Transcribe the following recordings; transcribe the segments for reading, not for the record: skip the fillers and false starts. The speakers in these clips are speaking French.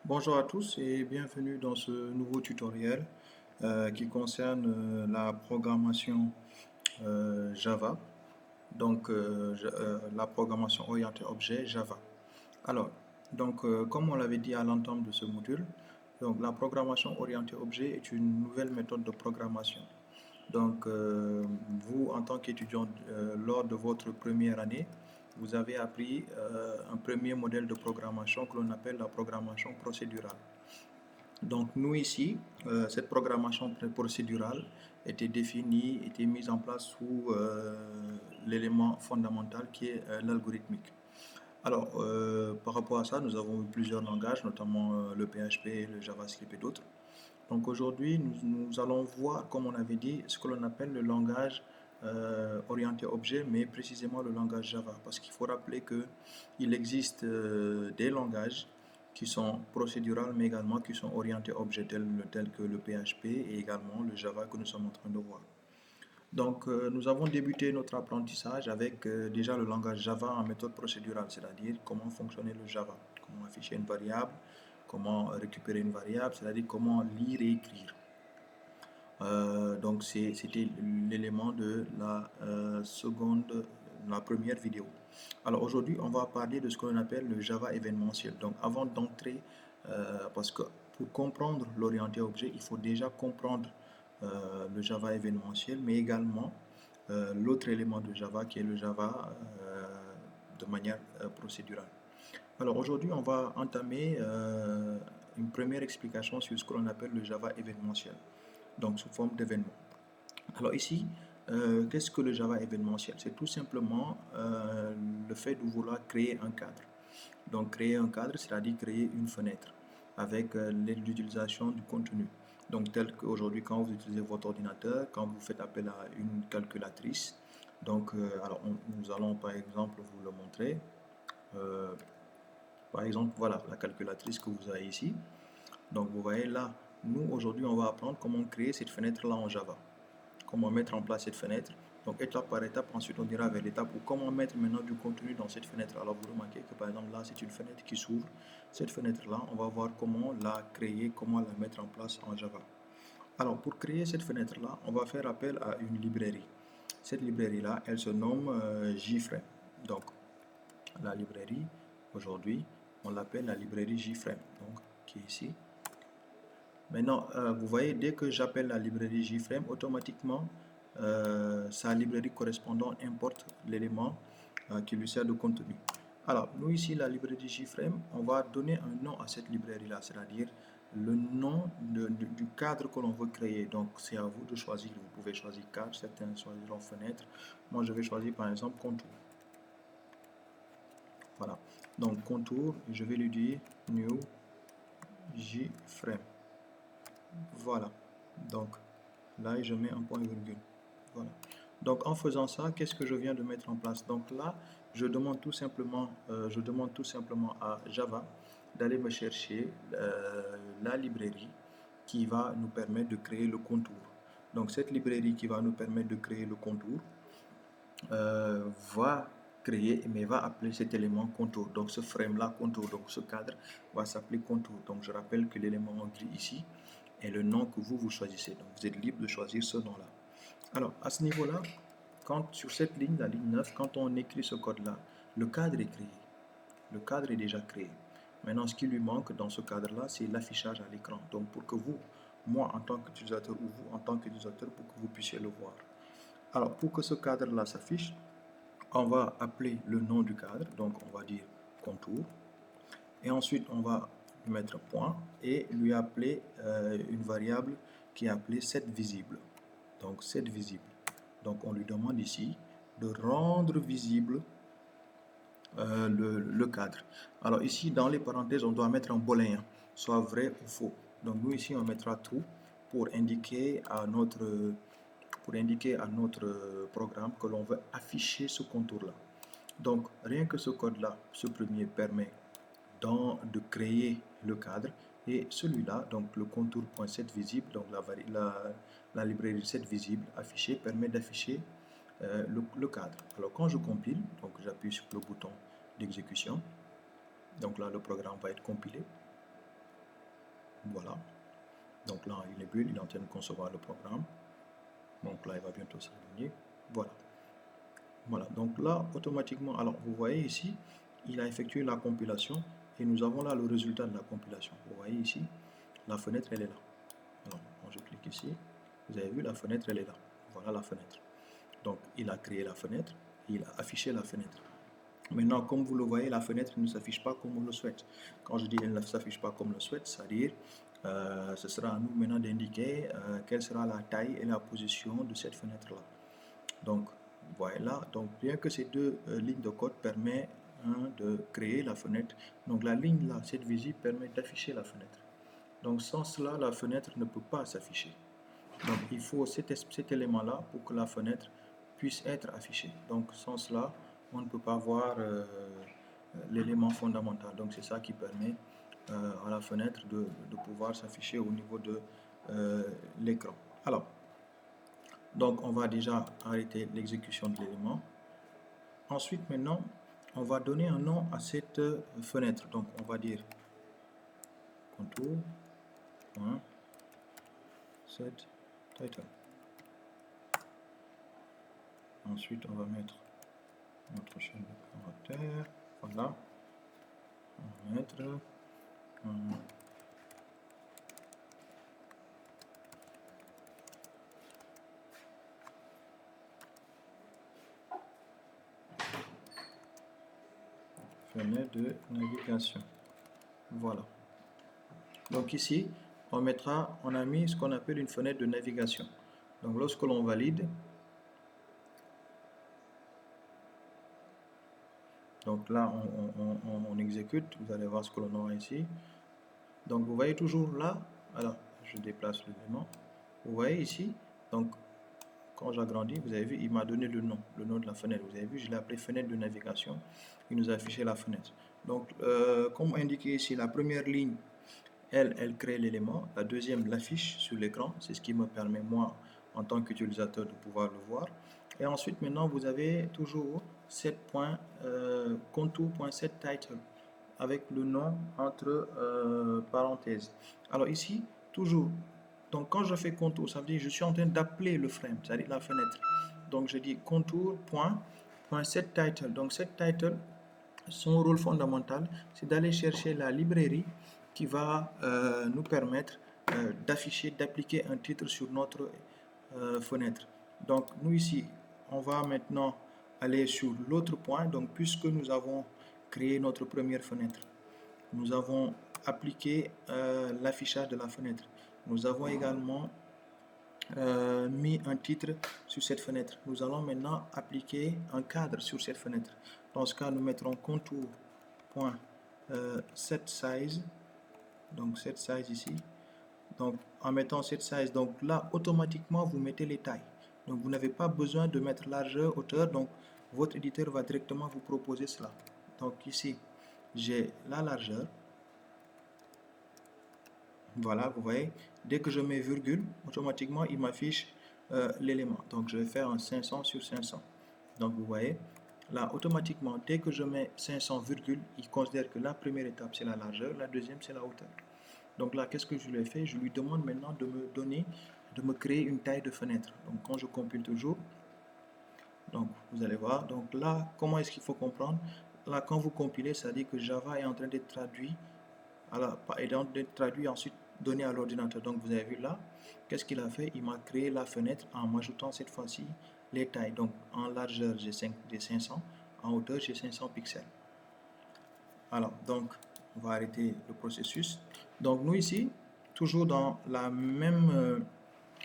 Bonjour à tous et bienvenue dans ce nouveau tutoriel qui concerne la programmation Java, la programmation orientée objet Java. Alors, comme on l'avait dit à l'entame de ce module, donc la programmation orientée objet est une nouvelle méthode de programmation. Vous, en tant qu'étudiant, lors de votre première année, vous avez appris un premier modèle de programmation que l'on appelle la programmation procédurale. Donc nous ici, cette programmation procédurale était définie, était mise en place sous l'élément fondamental qui est l'algorithmique. Alors, par rapport à ça, nous avons eu plusieurs langages, notamment le PHP, le JavaScript et d'autres. Donc aujourd'hui, nous allons voir, comme on avait dit, ce que l'on appelle le langage orienté objet, mais précisément le langage Java, parce qu'il faut rappeler qu'il existe des langages qui sont procédurales, mais également qui sont orientés objet, tels que le PHP et également le Java que nous sommes en train de voir. Donc, nous avons débuté notre apprentissage avec déjà le langage Java en méthode procédurale, c'est-à-dire comment fonctionnait le Java, comment afficher une variable, comment récupérer une variable, c'est-à-dire comment lire et écrire. Donc, c'était l'élément de la première vidéo. Alors aujourd'hui, on va parler de ce qu'on appelle le Java événementiel. Donc, avant d'entrer, parce que pour comprendre l'orienté objet, il faut déjà comprendre le Java événementiel, mais également l'autre élément de Java qui est le Java de manière procédurale. Alors aujourd'hui, on va entamer une première explication sur ce que l'on appelle le Java événementiel, donc sous forme d'événement. Alors ici, qu'est-ce que le Java événementiel? C'est tout simplement le fait de vouloir créer un cadre. Donc créer un cadre, c'est-à-dire créer une fenêtre avec l'utilisation du contenu. Donc tel qu'aujourd'hui, quand vous utilisez votre ordinateur, quand vous faites appel à une calculatrice, nous allons par exemple vous le montrer. Par exemple, voilà la calculatrice que vous avez ici. Donc vous voyez là, nous aujourd'hui on va apprendre comment créer cette fenêtre là en Java, comment mettre en place cette fenêtre. Donc étape par étape, ensuite on ira vers l'étape où comment mettre maintenant du contenu dans cette fenêtre. Alors vous remarquez que par exemple là c'est une fenêtre qui s'ouvre. Cette fenêtre là, on va voir comment la créer, comment la mettre en place en Java. Alors pour créer cette fenêtre là, on va faire appel à une librairie. Cette librairie là, elle se nomme JFrame. Donc la librairie aujourd'hui, on l'appelle la librairie JFrame, donc qui est ici. Maintenant, vous voyez, dès que j'appelle la librairie JFrame, automatiquement, sa librairie correspondant importe l'élément qui lui sert de contenu. Alors, nous ici, la librairie JFrame, on va donner un nom à cette librairie-là, c'est-à-dire le nom du cadre que l'on veut créer. Donc, c'est à vous de choisir. Vous pouvez choisir cadre, certains choisiront fenêtre. Moi, je vais choisir par exemple contour. Voilà. Donc, contour, je vais lui dire new JFrame. Voilà. Donc, là, je mets un point virgule. Voilà. Donc, en faisant ça, qu'est-ce que je viens de mettre en place? Donc là, je demande tout simplement à Java d'aller me chercher la librairie qui va nous permettre de créer le contour. Donc, cette librairie qui va nous permettre de créer le contour va créer, mais va appeler cet élément contour. Donc, ce frame-là, contour, donc ce cadre va s'appeler contour. Donc, je rappelle que l'élément en gris ici est le nom que vous choisissez. Donc, vous êtes libre de choisir ce nom-là. Alors, à ce niveau-là, sur cette ligne, la ligne 9, quand on écrit ce code-là, le cadre est créé. Le cadre est déjà créé. Maintenant, ce qui lui manque dans ce cadre-là, c'est l'affichage à l'écran. Donc, pour que vous, moi en tant qu'utilisateur ou vous en tant qu'utilisateur, pour que vous puissiez le voir. Alors, pour que ce cadre-là s'affiche, on va appeler le nom du cadre. Donc, on va dire contour. Et ensuite, on va mettre point et lui appeler une variable qui est appelée setVisible. Donc, setVisible. Donc, on lui demande ici de rendre visible le cadre. Alors, ici, dans les parenthèses, on doit mettre un booléen, soit vrai ou faux. Donc, nous, ici, on mettra true pour indiquer à notre programme que l'on veut afficher ce contour-là. Donc, rien que ce code-là, ce premier, permet de créer le cadre, et celui-là, donc le contour.setVisible, donc la librairie setVisible affichée permet d'afficher le cadre. Alors quand je compile, donc j'appuie sur le bouton d'exécution, donc là le programme va être compilé. Voilà. Donc là, il est bulle, il est en train de concevoir le programme. Donc là, il va bientôt s'aligner. Voilà. Voilà. Donc là, automatiquement, alors vous voyez ici, il a effectué la compilation et nous avons là le résultat de la compilation. Vous voyez ici, la fenêtre, elle est là. Alors, quand je clique ici, vous avez vu, la fenêtre, elle est là. Voilà la fenêtre. Donc, il a créé la fenêtre, il a affiché la fenêtre. Maintenant, comme vous le voyez, la fenêtre ne s'affiche pas comme on le souhaite. Quand je dis elle ne s'affiche pas comme on le souhaite, c'est-à-dire, ce sera à nous maintenant d'indiquer quelle sera la taille et la position de cette fenêtre-là. Donc, voilà. Donc, bien que ces deux lignes de code permettent de créer la fenêtre, donc la ligne là, cette visible, permet d'afficher la fenêtre. Donc, sans cela, la fenêtre ne peut pas s'afficher. Donc, il faut cet élément-là pour que la fenêtre puisse être affichée. Donc, sans cela, on ne peut pas voir l'élément fondamental. Donc, c'est ça qui permet à la fenêtre de pouvoir s'afficher au niveau de l'écran. Alors, donc, on va déjà arrêter l'exécution de l'élément. Ensuite, maintenant, on va donner un nom à cette fenêtre. Donc, on va dire contour, set title. Ensuite, on va mettre notre chaîne de caractères. Voilà. On va mettre fenêtre de navigation. Voilà. Donc ici, on a mis ce qu'on appelle une fenêtre de navigation. Donc lorsque l'on valide, donc là on exécute, vous allez voir ce que l'on aura ici. Donc vous voyez toujours là, alors je déplace l'élément, vous voyez ici, donc quand j'agrandis, vous avez vu, il m'a donné le nom de la fenêtre. Vous avez vu, je l'ai appelé fenêtre de navigation. Il nous a affiché la fenêtre. Donc, comme indiqué ici, la première ligne, elle crée l'élément. La deuxième l'affiche sur l'écran. C'est ce qui me permet, moi, en tant qu'utilisateur, de pouvoir le voir. Et ensuite, maintenant, vous avez toujours contour.setTitle avec le nom entre parenthèses. Alors ici, toujours, donc quand je fais contour, ça veut dire que je suis en train d'appeler le frame, c'est-à-dire la fenêtre. Donc je dis contour.setTitle. Donc setTitle, son rôle fondamental, c'est d'aller chercher la librairie qui va nous permettre d'afficher, d'appliquer un titre sur notre fenêtre. Donc nous ici, on va maintenant aller sur l'autre point. Donc puisque nous avons créé notre première fenêtre, nous avons appliqué l'affichage de la fenêtre. Nous avons également mis un titre sur cette fenêtre. Nous allons maintenant appliquer un cadre sur cette fenêtre. Dans ce cas, nous mettrons contour.setSize. Donc set size ici. Donc en mettant set size, donc là automatiquement vous mettez les tailles. Donc vous n'avez pas besoin de mettre largeur, hauteur. Donc votre éditeur va directement vous proposer cela. Donc ici j'ai la largeur. Voilà, vous voyez, dès que je mets virgule, automatiquement il m'affiche l'élément. Donc je vais faire un 500 sur 500. Donc vous voyez, là automatiquement, dès que je mets 500 virgule, il considère que la première étape c'est la largeur, la deuxième c'est la hauteur. Donc là, qu'est-ce que je lui ai fait? Je lui demande maintenant de me créer une taille de fenêtre. Donc quand je compile toujours, donc vous allez voir, donc là, comment est-ce qu'il faut comprendre? Là, quand vous compilez, ça dit que Java est en train d'être traduit, ensuite donné à l'ordinateur. Donc vous avez vu là, qu'est-ce qu'il a fait? Il m'a créé la fenêtre en m'ajoutant cette fois-ci les tailles. Donc en largeur, j'ai 500, en hauteur, j'ai 500 pixels. Alors, donc, on va arrêter le processus. Donc nous ici, toujours dans la même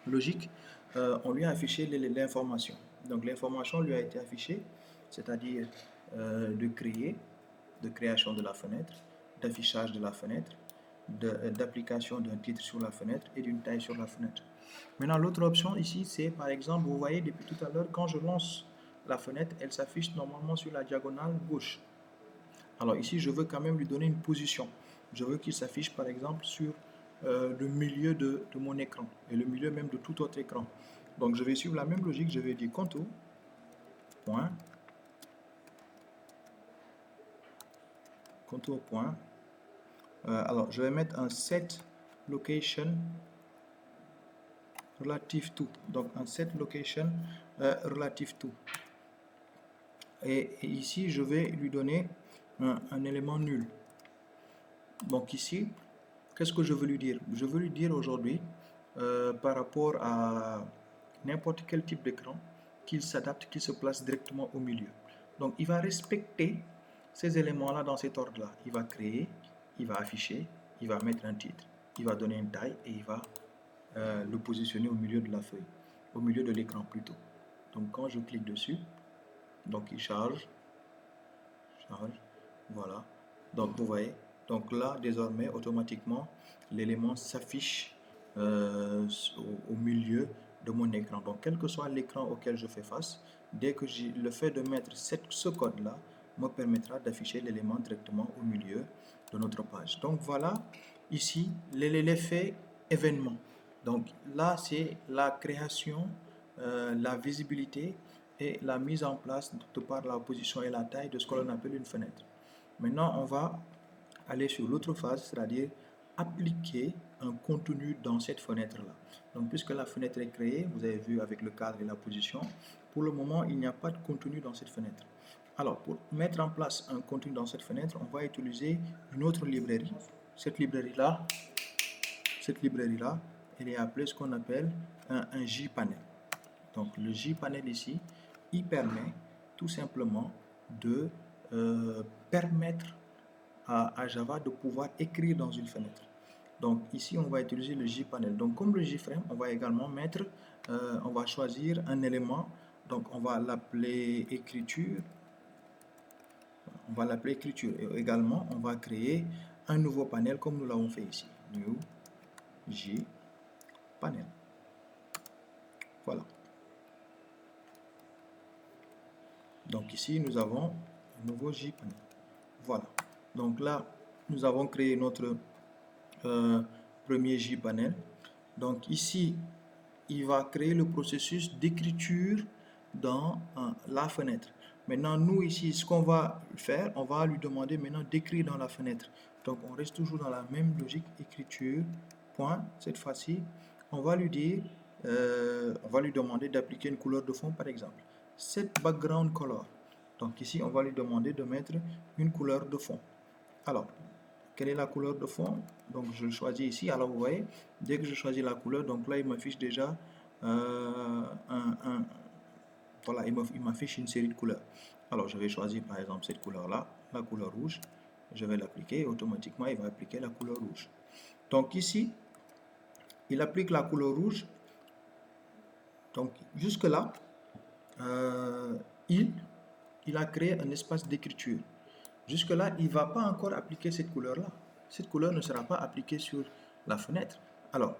logique, on lui a affiché l'information. Donc l'information lui a été affichée, c'est-à-dire de création de la fenêtre, d'affichage de la fenêtre, d'application d'un titre sur la fenêtre et d'une taille sur la fenêtre. Maintenant, l'autre option ici, c'est par exemple, vous voyez depuis tout à l'heure, quand je lance la fenêtre, elle s'affiche normalement sur la diagonale gauche. Alors ici, je veux quand même lui donner une position. Je veux qu'il s'affiche par exemple sur le milieu de mon écran et le milieu même de tout autre écran. Donc je vais suivre la même logique, je vais dire contour, point, contour, point. Alors je vais mettre un set location relative to, donc un set location relative to, et ici je vais lui donner un élément nul. Donc ici, qu'est-ce que je veux lui dire? Je veux lui dire aujourd'hui, par rapport à n'importe quel type d'écran, qu'il s'adapte, qu'il se place directement au milieu. Donc il va respecter ces éléments-là dans cet ordre-là. Il va créer, il va afficher, il va mettre un titre, il va donner une taille et il va le positionner au milieu de la feuille, au milieu de l'écran plutôt. Donc quand je clique dessus, donc il charge, voilà. Donc vous voyez, donc là désormais automatiquement l'élément s'affiche au milieu de mon écran. Donc quel que soit l'écran auquel je fais face, dès que le fait de mettre ce code là me permettra d'afficher l'élément directement au milieu de notre page. Donc voilà ici l'effet événement. Donc là c'est la création, la visibilité et la mise en place de par la position et la taille de ce que l'on appelle une fenêtre. Maintenant, on va aller sur l'autre phase, c'est-à-dire appliquer un contenu dans cette fenêtre-là. Donc, puisque la fenêtre est créée, vous avez vu avec le cadre et la position, pour le moment, il n'y a pas de contenu dans cette fenêtre. Alors, pour mettre en place un contenu dans cette fenêtre, on va utiliser une autre librairie. Cette librairie-là, elle est appelée ce qu'on appelle un JPanel. Donc, le JPanel ici, il permet tout simplement de permettre à Java de pouvoir écrire dans une fenêtre. Donc ici on va utiliser le JPanel. Donc comme le JFrame, on va également mettre, on va choisir un élément, donc on va l'appeler écriture. On va l'appeler écriture et également on va créer un nouveau panel comme nous l'avons fait ici. New JPanel. Voilà. Donc ici nous avons un nouveau JPanel. Voilà. Donc là, nous avons créé notre premier JPanel. Donc ici, il va créer le processus d'écriture dans la fenêtre. Maintenant, nous ici, ce qu'on va faire, on va lui demander maintenant d'écrire dans la fenêtre. Donc on reste toujours dans la même logique, écriture, point. Cette fois-ci, on va lui dire, on va lui demander d'appliquer une couleur de fond par exemple. Set background color. Donc ici, on va lui demander de mettre une couleur de fond. Alors, quelle est la couleur de fond? Donc je le choisis ici. Alors vous voyez, dès que je choisis la couleur, donc là il m'affiche déjà voilà, il m'affiche une série de couleurs. Alors je vais choisir par exemple cette couleur là, la couleur rouge. Je vais l'appliquer et automatiquement il va appliquer la couleur rouge. Donc ici, il applique la couleur rouge. Donc jusque là, il a créé un espace d'écriture. Jusque-là, il ne va pas encore appliquer cette couleur-là. Cette couleur ne sera pas appliquée sur la fenêtre. Alors,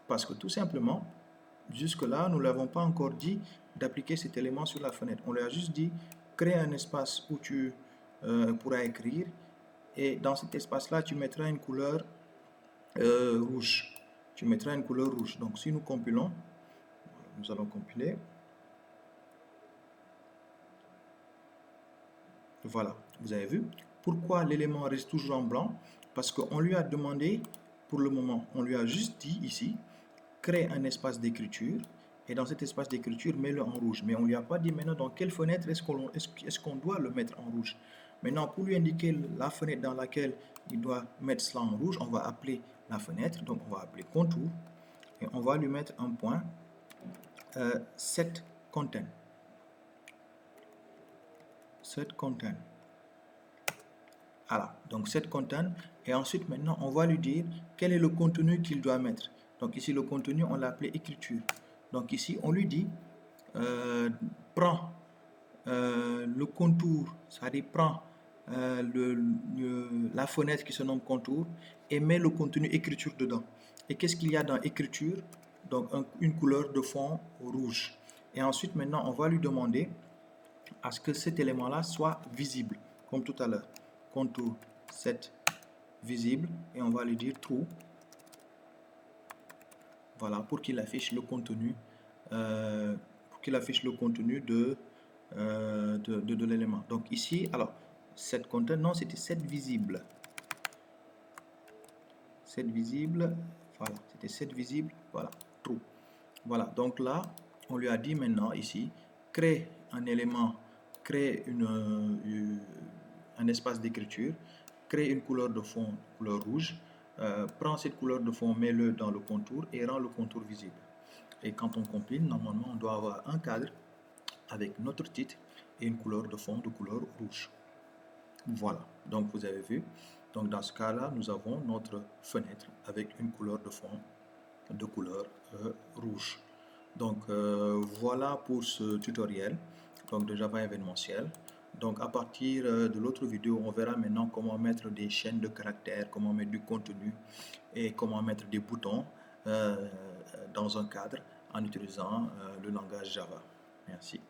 parce que tout simplement, jusque-là, nous ne l'avons pas encore dit d'appliquer cet élément sur la fenêtre. On lui a juste dit, crée un espace où tu pourras écrire. Et dans cet espace-là, tu mettras une couleur rouge. Tu mettras une couleur rouge. Donc, si nous compilons, nous allons compiler. Voilà, vous avez vu. Pourquoi l'élément reste toujours en blanc? Parce qu'on lui a demandé, pour le moment, on lui a juste dit ici, crée un espace d'écriture, et dans cet espace d'écriture, mets-le en rouge. Mais on ne lui a pas dit maintenant dans quelle fenêtre est-ce qu'on doit le mettre en rouge. Maintenant, pour lui indiquer la fenêtre dans laquelle il doit mettre cela en rouge, on va appeler la fenêtre, donc on va appeler contour, et on va lui mettre un point, set content. Set content. Voilà, donc set content, et ensuite maintenant on va lui dire quel est le contenu qu'il doit mettre. Donc ici le contenu on l'a appelé écriture. Donc ici on lui dit prends le contour, c'est-à-dire prends la fenêtre qui se nomme contour et mets le contenu écriture dedans. Et qu'est-ce qu'il y a dans écriture? Donc une couleur de fond rouge. Et ensuite maintenant on va lui demander à ce que cet élément-là soit visible, comme tout à l'heure. Contour set visible, et on va lui dire true. Voilà, pour qu'il affiche le contenu, de l'élément. Donc ici, alors set content, non, c'était set visible. set visible, voilà, c'était set visible, voilà, true. Voilà, donc là, on lui a dit maintenant ici, crée un élément, crée un espace d'écriture, crée une couleur de fond, couleur rouge, prends cette couleur de fond, mets-le dans le contour et rend le contour visible. Et quand on compile, normalement, on doit avoir un cadre avec notre titre et une couleur de fond de couleur rouge. Voilà, donc vous avez vu. Donc dans ce cas-là, nous avons notre fenêtre avec une couleur de fond de couleur rouge. Donc voilà pour ce tutoriel donc de Java événementiel. Donc à partir de l'autre vidéo, on verra maintenant comment mettre des chaînes de caractères, comment mettre du contenu et comment mettre des boutons dans un cadre en utilisant le langage Java. Merci.